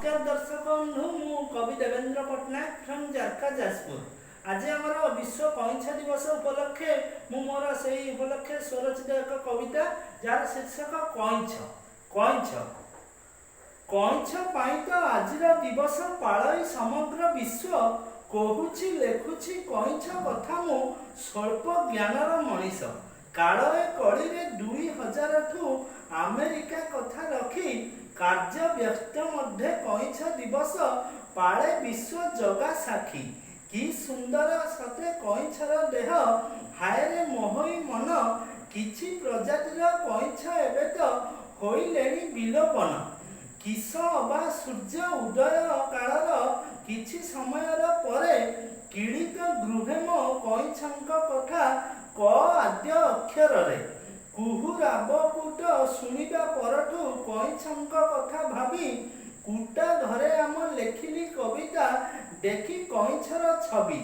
नमस्कार दर्शक बंधु मु कवि देवेंद्र पट्टनायक फ्रॉम जारका जाजपुर। आज आमर विश्व कईछ दिवस उपलक्षे मु मोर से उपलक्षे स्वरचित एक कविता जार शीर्षक कईछ कईछ कईछ पाई तो आज दिवस पालई समग्र विश्व कहूची लेखुची कईछ कथा मु स्वल्प ज्ञानर मनीष काले कड़ी 2000 ठू अमेरिका कथा रखी कार्य व्यस्त मध्य कईछ दिवस पाले विश्व जगा साखी कि सुंदर सते कईछर देह हायरे मोहई मन किछि प्रजातिर कईछ एबे तो होइलेनी विलोपन किस अबा सूर्य उदय कालर किछि समयर परे किड़ित गृहेम कईछंक कथा क आद्य अक्षर रे कुहुराबकुट शुणिबा परठू कईछंक कथा भावी कुटा घरे आम लेखिली कविता देखी कईछर छवि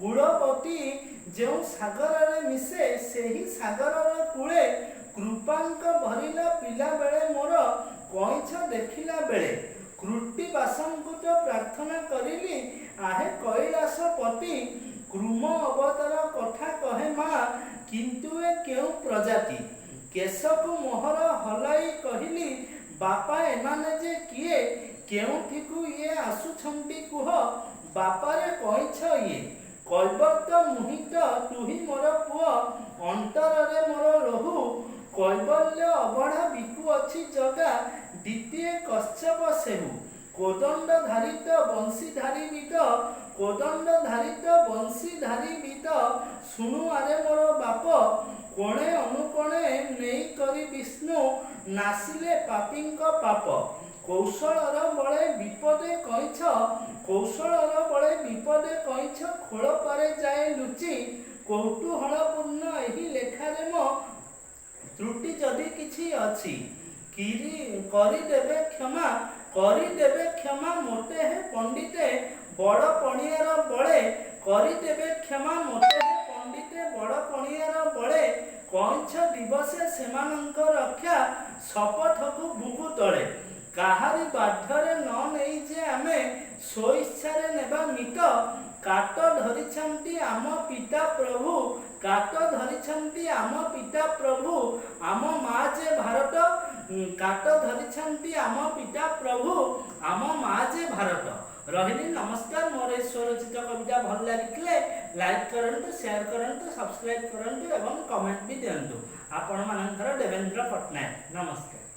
कूलवती जो सागर रे मिसे सेही सागर कूले कृपांक भरिला पिला बेले मोर कईछ देखिला बेले कृति बासंकुट प्रार्थना करिली आहे कैलासपति क्रुम अवतार कथा कहे माँ किंतु ए केउ प्रजाति केशक मोहर हलाई कहली बापा एमाने जे किए केउठिकु ये आसुछंती कुह बापारे कईछ ये कैवर्त मुहित तुही मोर पुआ अंतर रे मोर रहु कैवल्य अबढ़ा बिकु अछि जगा द्वितीय कश्यप सेहु कोदंड धारित बंशीधारी बीत कोदंड धारित बंशीधारी बीत सुनु आरे मोर बाप कोणे अनुकोणे नेई करी विष्णु नासिले पापींक पाप कौशलर बळे विपदे कईछ कौशलर बळे विपदे कईछ खोल पारे जाए लुचि कौतूहलपूर्ण एही लेखारे मो त्रुटि जदि किछि अछि करिदेवे क्षमा मोटे हे पंडिते बड़ पणियार बळे करिदेवे क्षमा मोटे हे पंडिते बड़ पणियार बळे कईछ दिवसे सेमानंक रक्षा शपथकु बुकु तळे काहारी बाध्यरे न नेई जे आमे सो इच्छारे नेबा मिट काट धरिछंती आम पिता प्रभु काट धरिछंती आम पिता प्रभु आम माँ जे भारत काट धरिछंती आम पिता प्रभु आम माँ जे भारत रहिली। नमस्कार। मोर स्वरचित कविता भल लगिथिले लाइक करंतु शेयर करंतु सब्सक्राइब करंतु एवं कमेंट भी दियंतु। आपण मानकर देवेंद्र पट्टनायक। नमस्कार।